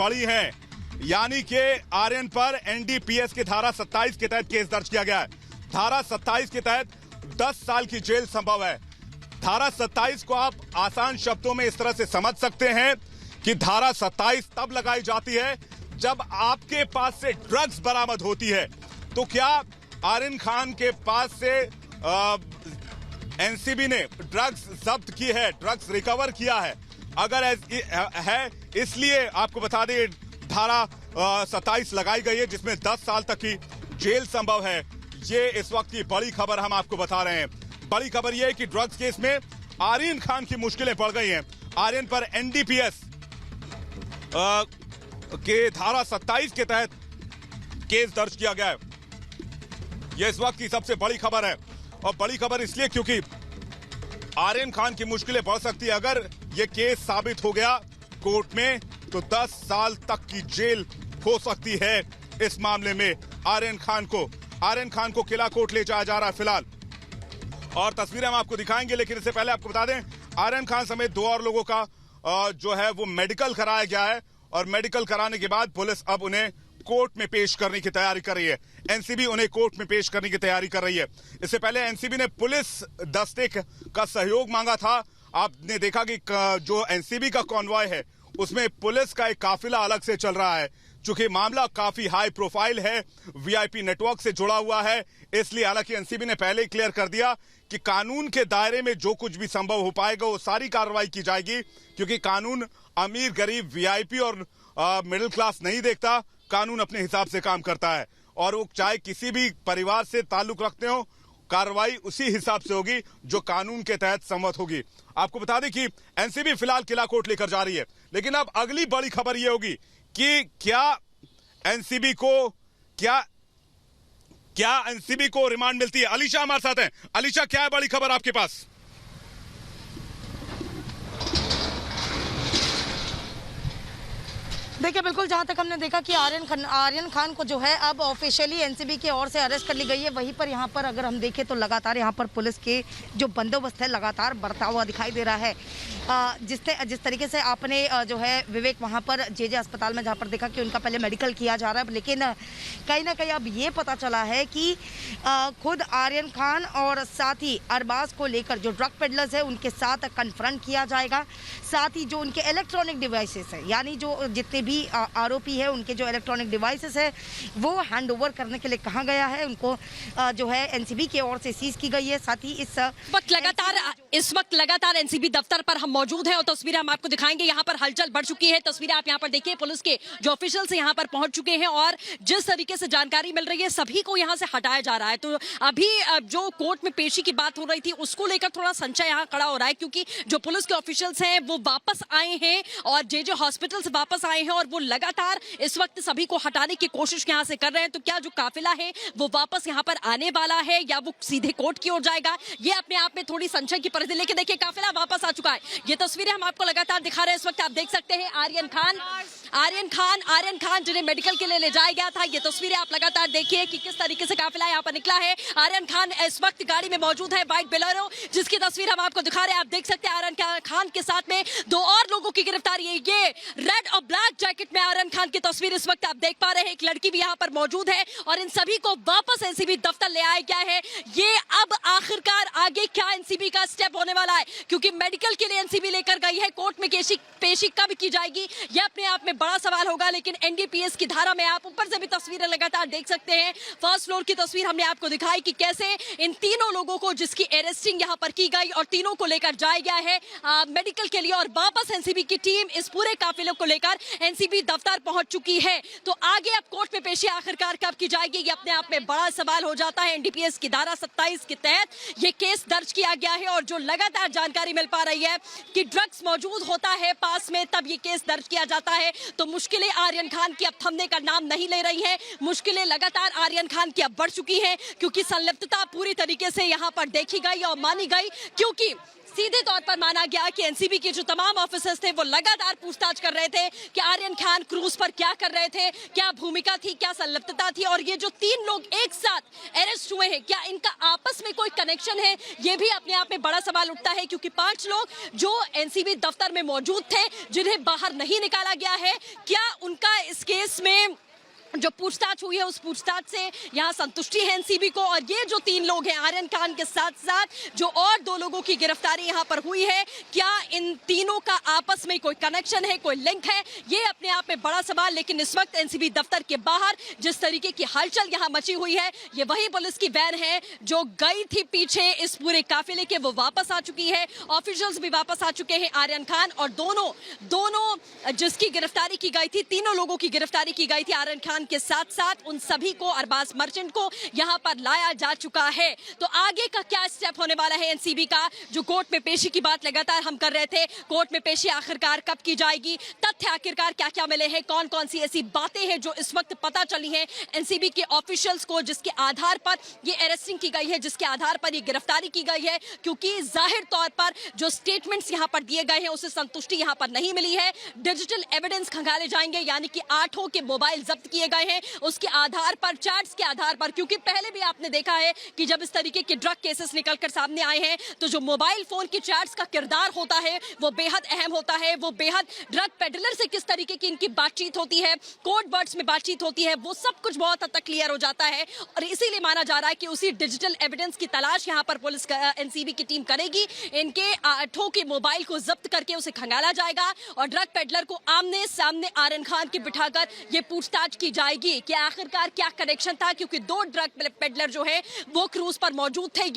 बड़ी हैं, यानी कि आर्यन पर एनडीपीएस की धारा 27 के तहत केस दर्ज किया गया है। धारा 27 के तहत 10 साल की जेल संभव है। धारा 27 को आप आसान शब्दों में इस तरह से समझ सकते हैं कि धारा 27 तब लगाई जाती है जब आपके पास से ड्रग्स बरामद होती है। तो क्या आर्यन खान के पास से एनसीबी ने ड्रग्स जब्त की है, ड्रग्स रिकवर किया है? अगर है, इसलिए आपको बता दें धारा 27 लगाई गई है जिसमें 10 साल तक की जेल संभव है। ये इस वक्त की बड़ी खबर हम आपको बता रहे हैं। बड़ी खबर यह है कि ड्रग्स केस में आर्यन खान की मुश्किलें बढ़ गई हैं। आर्यन पर एनडीपीएस के धारा 27 के तहत केस दर्ज किया गया है। यह इस वक्त की सबसे बड़ी खबर है, और बड़ी खबर इसलिए क्योंकि आर्यन खान की मुश्किलें बढ़ सकती है। अगर यह केस साबित हो गया कोर्ट में तो 10 साल तक की जेल हो सकती है। इस मामले में आर्यन खान को किला कोर्ट ले जाया जा रहा है फिलहाल, और तस्वीरें हम आपको दिखाएंगे। लेकिन इससे पहले आपको बता दें आर्यन खान समेत 2 और लोगों का जो है वो मेडिकल कराया गया है, और मेडिकल कराने के बाद पुलिस अब उन्हें कोर्ट में पेश करने की तैयारी कर रही है। एनसीबी उन्हें कोर्ट में पेश करने की तैयारी कर रही है। इससे पहले एनसीबी ने पुलिस दस्ते का सहयोग मांगा था। आपने देखा कि जो एनसीबी का कॉन्वॉय है उसमें पुलिस का एक काफिला अलग से चल रहा है। चूंकि मामला काफी हाई प्रोफाइल है, वीआईपी नेटवर्क से जुड़ा हुआ है, इसलिए हालांकि एनसीबी ने पहले ही क्लियर कर दिया कि कानून के दायरे में जो कुछ भी संभव हो पाएगा वो सारी कार्रवाई की जाएगी, क्योंकि कानून अमीर गरीब वीआईपी और मिडिल क्लास नहीं देखता। कानून अपने हिसाब से काम करता है, और वो चाहे किसी भी परिवार से ताल्लुक रखते हो, कार्रवाई उसी हिसाब से होगी जो कानून के तहत सम्मत होगी। आपको बता दें कि एनसीबी फिलहाल किला कोर्ट लेकर जा रही है, लेकिन अब अगली बड़ी खबर यह होगी कि क्या एनसीबी को रिमांड मिलती है। अलीशा हमारे साथ हैं। अलीशा, क्या है बड़ी खबर आपके पास? देखिए, बिल्कुल जहां तक हमने देखा कि आर्यन खान को जो है अब ऑफिशियली एनसीबी की ओर से अरेस्ट कर ली गई है। वहीं पर यहां पर अगर हम देखें तो लगातार यहां पर पुलिस के जो बंदोबस्त है लगातार बढ़ता हुआ दिखाई दे रहा है। जिस तरीके से आपने जो है विवेक वहां पर जेजे अस्पताल में जहां पर देखा कि उनका पहले मेडिकल किया जा रहा है, लेकिन कहीं ना कहीं अब ये पता चला है कि खुद आर्यन खान और साथ ही अरबाज को लेकर जो ड्रग पेडलर्स है उनके साथ कन्फ्रंट किया जाएगा। साथ ही जो उनके इलेक्ट्रॉनिक डिवाइसेस है, यानी जो जितने भी आरोपी है उनके जो इलेक्ट्रॉनिक डिवाइसेस है वो हैंड ओवर करने के लिए कहा गया है। उनको जो है एनसीबी की ओर से सीज की गई है। साथ ही इस वक्त लगातार एनसीबी दफ्तर पर हम मौजूद हैं और तस्वीरें हम आपको दिखाएंगे। यहाँ पर हलचल बढ़ चुकी है। तस्वीरें आप यहाँ पर देखिए, पुलिस के जो ऑफिशियल्स यहाँ पर पहुंच चुके हैं और जिस तरीके से जानकारी मिल रही है सभी को यहाँ से हटाया जा रहा है। तो अभी जो कोर्ट में पेशी की बात हो रही थी उसको लेकर थोड़ा संशय यहाँ खड़ा हो रहा है, क्योंकि जो पुलिस के ऑफिशियल्स हैं वो वापस आए हैं और जेजे हॉस्पिटल से वापस आए हैं और वो लगातार इस वक्त सभी को हटाने की कोशिश यहाँ से कर रहे हैं। तो क्या जो काफिला है वो वापस यहाँ पर आने वाला है या वो सीधे कोर्ट की ओर जाएगा, ये अपने आप में थोड़ी संशय की परिधि। लेकिन देखिए, काफिला वापस आ चुका है। ये तस्वीरें हम आपको लगातार दिखा रहे हैं। इस वक्त आप देख सकते हैं आर्यन खान जिन्हें मेडिकल के लिए ले जाया गया था। ये तस्वीरें आप लगातार देखिए कि किस तरीके से काफिला यहाँ पर निकला है। आर्यन खान इस वक्त गाड़ी में मौजूद है, व्हाइट बोलेरो, जिसकी तस्वीर हम आपको दिखा रहे हैं। आप देख सकते हैं आर्यन खान के साथ में 2 और लोगों की गिरफ्तारी है। ये रेड और ब्लैक जैकेट में आर्यन खान की तस्वीर इस वक्त आप देख पा रहे हैं। एक लड़की भी यहाँ पर मौजूद है और इन सभी को वापस एनसीबी दफ्तर ले आया गया है। ये अब आखिरकार आगे क्या एनसीबी का स्टेप होने वाला है, क्योंकि मेडिकल के लिए एनसीबी लेकर गई है। कोर्ट में पेशी कब की जाएगी यह अपने आप में बड़ा सवाल होगा। लेकिन एनडीपीएस की धारा में आप ऊपर से भी तस्वीरें लगातार देख सकते हैं। फर्स्ट फ्लोर की तस्वीर हमने आपको दिखाई कि कैसे इन तीनों लोगों को जिसकी अरेस्टिंग यहाँ पर की गई और तीनों को लेकर जाया गया है मेडिकल के लिए, और वापस एनसीबी की टीम इस पूरे काफिले को लेकर एनसीबी दफ्तर पहुंच चुकी है। तो आगे अब कोर्ट में पेशी आखिरकार कब की जाएगी ये अपने आप में बड़ा सवाल हो जाता है। एनडीपीएस की धारा 27 के तहत ये केस दर्ज किया गया है और जो लगातार जानकारी मिल पा रही है कि ड्रग्स मौजूद होता है पास में तब ये केस दर्ज किया जाता है। तो मुश्किलें आर्यन खान की अब थमने का नाम नहीं ले रही हैं। मुश्किलें लगातार आर्यन खान की अब बढ़ चुकी हैं, क्योंकि संलिप्तता पूरी तरीके से यहाँ पर देखी गई और मानी गई, क्योंकि सीधे तौर पर माना गया कि एनसीबी के जो तमाम ऑफिसर्स थे वो लगातार पूछताछ कर रहे थे कि आर्यन खान क्रूज पर क्या कर रहे थे, क्या भूमिका थी, क्या संलिप्तता थी, और ये जो 3 लोग एक साथ अरेस्ट हुए हैं क्या इनका आपस में कोई कनेक्शन है, ये भी अपने आप में बड़ा सवाल उठता है। क्योंकि 5 लोग जो एनसीबी दफ्तर में मौजूद थे जिन्हें बाहर नहीं निकाला गया है, क्या इस केस में जो पूछताछ हुई है उस पूछताछ से यहाँ संतुष्टि है एनसीबी को। और ये जो 3 लोग हैं आर्यन खान के साथ साथ जो और 2 लोगों की गिरफ्तारी यहाँ पर हुई है, क्या इन तीनों का आपस में कोई कनेक्शन है, कोई लिंक है, ये अपने आप में बड़ा सवाल। लेकिन इस वक्त एनसीबी दफ्तर के बाहर जिस तरीके की हलचल यहाँ मची हुई है, ये वही पुलिस की वैन है जो गई थी पीछे इस पूरे काफिले के, वो वापस आ चुकी है। ऑफिशियल्स भी वापस आ चुके हैं। आर्यन खान और दोनों जिसकी गिरफ्तारी की गई थी, तीनों लोगों की गिरफ्तारी की गई थी आर्यन खान के साथ साथ उन सभी को, अरबाज मर्चेंट को यहां पर लाया जा चुका है। तो आगे का क्या स्टेप होने वाला है एनसीबी का? जो कोर्ट में पेशी की बात लगातार हम कर रहे थे, कोर्ट में पेशी आखिरकार कब की जाएगी, तथ्य आखिरकार क्या क्या मिले हैं, कौन कौन सी ऐसी बातें हैं जो इस वक्त पता चली हैं एनसीबी के ऑफिशियल्स को, जिसके आधार पर ये अरेस्टिंग की गई है, जिसके आधार पर ये गिरफ्तारी की गई है। क्योंकि जाहिर तौर पर जो स्टेटमेंट्स यहां पर दिए गए हैं उससे संतुष्टि यहां पर नहीं मिली है। डिजिटल एविडेंस खंगाले जाएंगे, यानी कि 8 के मोबाइल जब्त किए गए हैं, उसके आधार पर, चैट्स के आधार पर। क्योंकि पहले भी आपने देखा है कि जब इस तरीके के ड्रग केसेस निकलकर सामने आए हैं तो जो मोबाइल फोन की चैट्स का किरदार होता है वो बेहद अहम होता है। वो बेहद ड्रग पेडलर से किस तरीके की इनकी बातचीत होती है, कोड वर्ड्स में बातचीत होती है, वो सब कुछ बहुत हद तक क्लियर हो जाता है। और इसीलिए माना जा रहा है कि उसी डिजिटल एविडेंस की तलाश यहां पर पुलिस एनसीबी की टीम करेगी। इनके 8 के मोबाइल को जब्त करके उसे खंगाला जाएगा और ड्रग पेडलर को आमने सामने आर्यन खान के बिठाकर ये पूछताछ की जाएगी कि आखिरकार क्या कनेक्शन था। क्योंकि 2 ड्रग पेडलर जो है वो क्रूज पर मौजूद थे।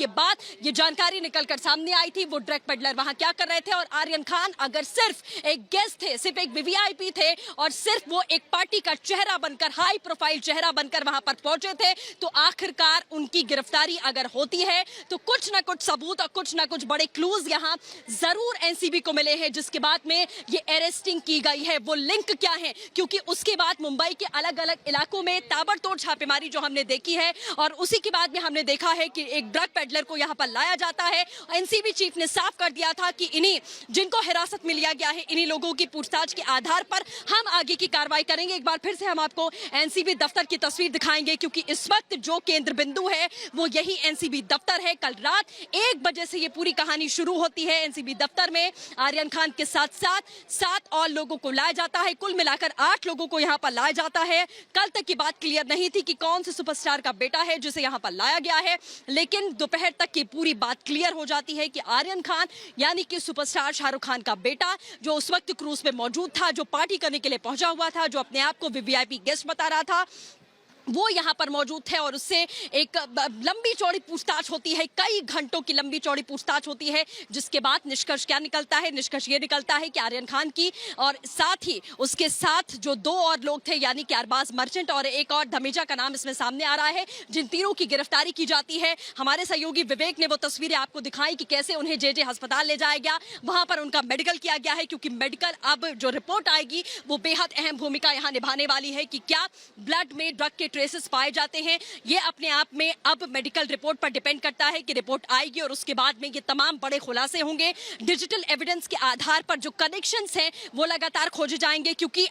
ये जानकारी निकलकर सामने आई थी। वो ड्रग पेडलर वहां क्या कर रहे थे और आर्यन खान अगर सिर्फ एक गेस्ट थे, सिर्फ एक वीवीआईपी थे और सिर्फ वो एक पार्टी का चेहरा बनकर, हाई प्रोफाइल चेहरा बनकर वहां पर पहुंचे थे, तो आखिरकार उनकी गिरफ्तारी अगर होती है तो कुछ ना कुछ सबूत और कुछ ना कुछ बड़े क्लूज यहां जरूर एनसीबी को मिले हैं, जिसके बाद में ये अरेस्टिंग की गई है। वो लिंक क्या है? क्योंकि उसके बाद मुंबई के अलग अलग इलाकों में ताबड़तोड़ छापेमारी जो हमने देखी है और उसी के बाद में हमने देखा है कि एक ड्रग पेडलर को यहां पर लाया जाता है। एनसीबी चीफ ने साफ कर दिया था कि इन्हीं जिनको हिरासत में लिया गया है, इन्हीं लोगों की पूछताछ के आधार पर हम आगे की कार्रवाई करेंगे। एक बार फिर से हम आपको एनसीबी दफ्तर की तस्वीर दिखाएंगे क्योंकि इस वक्त जो केंद्र बिंदु है वो यही एनसीबी दफ्तर है। कल रात 1 बजे से ये पूरी कहानी शुरू होती है। एनसीबी दफ्तर में आर्यन खान के साथ साथ 7 और लोगों को लाया जाता है। कुल मिलाकर 8 लोगों को यहाँ पर लाया जाता है। कल तक की बात क्लियर नहीं थी कि कौन से सुपरस्टार का बेटा है जिसे यहाँ पर लाया गया है, लेकिन दोपहर तक की पूरी बात क्लियर हो जाती है कि आर्यन खान यानी कि सुपरस्टार शाहरुख खान का बेटा, जो उस वक्त क्रूज पे मौजूद था, जो पार्टी करने के लिए पहुंचा हुआ था, जो अपने आप को वीवीआईपी गेस्ट बता रहा था, वो यहाँ पर मौजूद थे। और उससे एक लंबी चौड़ी पूछताछ होती है, कई घंटों की लंबी चौड़ी पूछताछ होती है, जिसके बाद निष्कर्ष क्या निकलता है? निष्कर्ष ये निकलता है कि आर्यन खान की और साथ ही उसके साथ जो 2 और लोग थे, यानी कि अरबाज मर्चेंट और एक और धमीजा का नाम इसमें सामने आ रहा है, जिन तीनों की गिरफ्तारी की जाती है। हमारे सहयोगी विवेक ने वो तस्वीरें आपको दिखाई कि कैसे उन्हें जेजे अस्पताल ले जाया गया, वहां पर उनका मेडिकल किया गया है। क्योंकि मेडिकल, अब जो रिपोर्ट आएगी वो बेहद अहम भूमिका यहाँ निभाने वाली है कि क्या ब्लड में ड्रग के ट्रेसेस पाए जाते हैं। ये अपने आप में अब मेडिकल रिपोर्ट पर डिपेंड करता है कि रिपोर्ट आएगी और उसके बाद में ये तमाम बड़े खुलासे होंगे। डिजिटल एविडेंस के आधार पर जो कनेक्शंस हैं वो लगातार खोजे जाएंगे। क्योंकि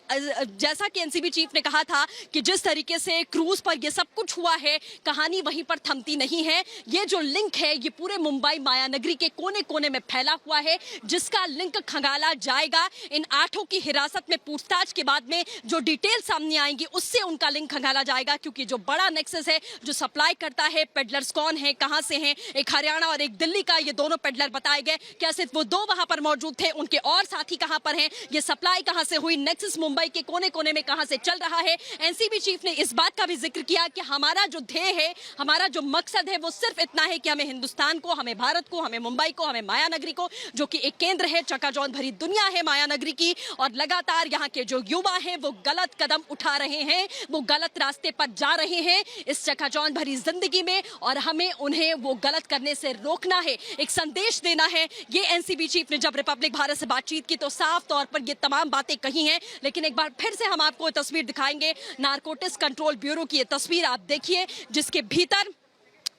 जैसा कि एनसीबी चीफ ने कहा था कि जिस तरीके से क्रूज पर ये सब कुछ हुआ है, कहानी वहीं पर थमती नहीं है। ये जो लिंक है ये पूरे मुंबई मायानगरी के कोने कोने में फैला हुआ है, जिसका लिंक खंगाला जाएगा। इन 8 की हिरासत में पूछताछ के बाद में जो डिटेल सामने आएंगी उससे उनका लिंक खंगाला जाएगा। क्योंकि जो बड़ा नेक्सस है, जो सप्लाई करता है, पेडलर्स कौन है, कहां से हैं, एक हरियाणा और एक दिल्ली का, ये दोनों पेडलर बताए गए। क्या सिर्फ वो 2 वहां पर मौजूद थे? उनके और साथी कहां पर हैं? ये सप्लाई कहां से हुई? नेक्सस मुंबई के कोने कोने में कहां से चल रहा है? एनसीबी चीफ ने इस बात का भी जिक्र किया कि हमारा जो ध्येय है, हमारा जो मकसद है वो सिर्फ इतना है कि हमें हिंदुस्तान को, हमें भारत को, हमें मुंबई को, हमें मायानगरी को, जो कि एक केंद्र है, चकाचौंध भरी दुनिया है मायानगरी की, और लगातार यहाँ के जो युवा हैं वो गलत कदम उठा रहे हैं, वो गलत रास्ते पर जा रहे हैं इस चकाचौंध भरी जिंदगी में, और हमें उन्हें वो गलत करने से रोकना है, एक संदेश देना है। ये एनसीबी चीफ ने जब रिपब्लिक भारत से बातचीत की तो साफ तौर पर ये तमाम बातें कही हैं। लेकिन एक बार फिर से हम आपको तस्वीर दिखाएंगे, नारकोटिक्स कंट्रोल ब्यूरो की ये तस्वीर आप देखिए, जिसके भीतर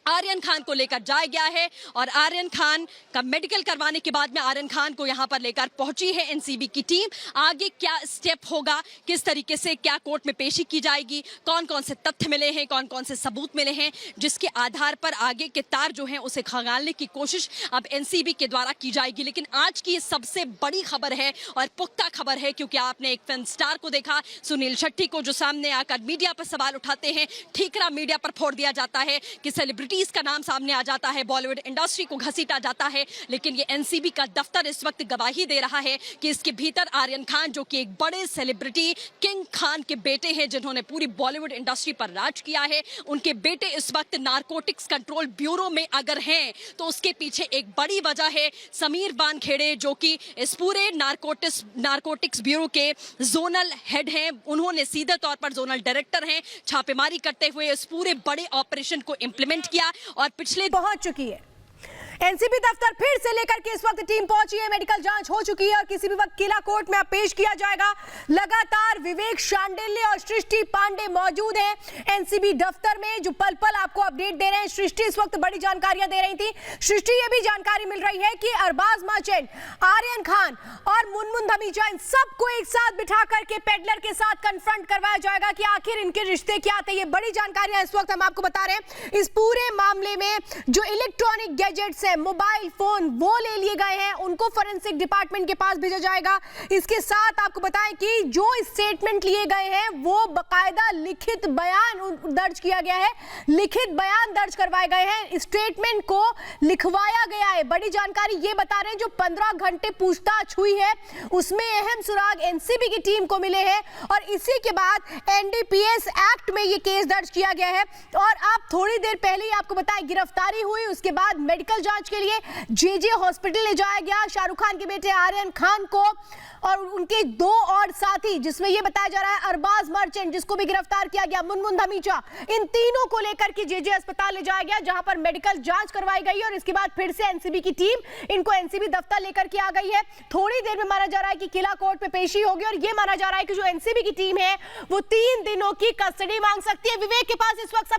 आर्यन खान को लेकर जाया गया है और आर्यन खान का मेडिकल करवाने के बाद में आर्यन खान को यहां पर लेकर पहुंची है एनसीबी की टीम। आगे क्या स्टेप होगा, किस तरीके से क्या कोर्ट में पेशी की जाएगी, कौन कौन से तथ्य मिले हैं, कौन कौन से सबूत मिले हैं, जिसके आधार पर आगे के तार जो हैं उसे खंगालने की कोशिश अब एनसीबी के द्वारा की जाएगी। लेकिन आज की सबसे बड़ी खबर है और पुख्ता खबर है, क्योंकि आपने एक फिल्म स्टार को देखा, सुनील शेट्टी को, जो सामने आकर मीडिया पर सवाल उठाते हैं, ठीकरा मीडिया पर फोड़ दिया जाता है कि सेलिब्रिटी का नाम सामने आ जाता है, बॉलीवुड इंडस्ट्री को घसीटा जाता है। लेकिन ये एनसीबी का दफ्तर इस वक्त गवाही दे रहा है कि इसके भीतर आर्यन खान, जो कि एक बड़े सेलिब्रिटी किंग खान के बेटे हैं, जिन्होंने पूरी बॉलीवुड इंडस्ट्री पर राज किया है, उनके बेटे इस वक्त नारकोटिक्स कंट्रोल ब्यूरो में अगर हैं तो उसके पीछे एक बड़ी वजह है समीर वानखेड़े, जो कि इस पूरे नारकोटिक्स ब्यूरो के जोनल हेड हैं। उन्होंने सीधे तौर पर जोनल डायरेक्टर हैं, छापेमारी करते हुए इस पूरे बड़े ऑपरेशन को इंप्लीमेंट किया और पिछले पहुंच चुकी है। एनसीबी दफ्तर फिर से लेकर के इस वक्त टीम पहुंची है। मेडिकल जांच हो चुकी है और किसी भी वक्त किला कोर्ट में पेश किया जाएगा। लगातार विवेक शांडिल्य और सृष्टि पांडे मौजूद हैं एनसीबी दफ्तर में, जो पल पल आपको अपडेट दे रहे हैं। सृष्टि इस वक्त बड़ी जानकारियां दे रही थी। सृष्टि, ये भी जानकारी मिल रही है कि अरबाज मर्चेंट, आर्यन खान और मुनमुन धमीजा, इन सबको एक साथ बिठा करके पेडलर के साथ कन्फ्रंट करवाया जाएगा कि आखिर इनके रिश्ते क्या थे। ये बड़ी जानकारियां इस वक्त हम आपको बता रहे हैं। इस पूरे मामले में जो इलेक्ट्रॉनिक गैजेट्स है, मोबाइल फोन, वो ले लिए गए हैं, उनको फोरेंसिक डिपार्टमेंट के पास भेजा जाएगा। इसके साथ आपको बताएं कि जो स्टेटमेंट लिए गए हैं वो बकायदा लिखित बयान दर्ज किया गया है, लिखित बयान दर्ज करवाए गए हैं, स्टेटमेंट को लिखवाया गया है। बड़ी जानकारी ये बता रहे हैं, जो 15 घंटे पूछताछ हुई है उसमें अहम सुराग एनसीबी की टीम को मिले हैं और इसी के बाद एनडीपीएस एक्ट में ये केस दर्ज किया गया है। और आप थोड़ी देर पहले ही आपको बताएं गिरफ्तारी हुई, उसके बाद मेडिकल जांच के लिए जेजे हॉस्पिटल ले जाया गया शाहरुख खान के बेटे आर्यन खान को और उनके 2 और साथी, जिसमें यह बताया जा रहा है अरबाज मर्चेंट, जिसको भी गिरफ्तार किया गया, मुनमुन धमीजा, इन तीनों को लेकर के जेजे अस्पताल ले जाया गया, जहां पर मेडिकल जांच करवाई गई और इसके बाद फिर से एनसीबी की टीम इनको एनसीबी दफ्तर लेकर के आ गई है। थोड़ी देर में माना जा रहा है कि किला कोर्ट में पेशी होगी और यह माना जा रहा है कि जो एनसीबी की टीम है वो 3 दिनों की कस्टडी मांग सकती है। विवेक के पास इस वक्त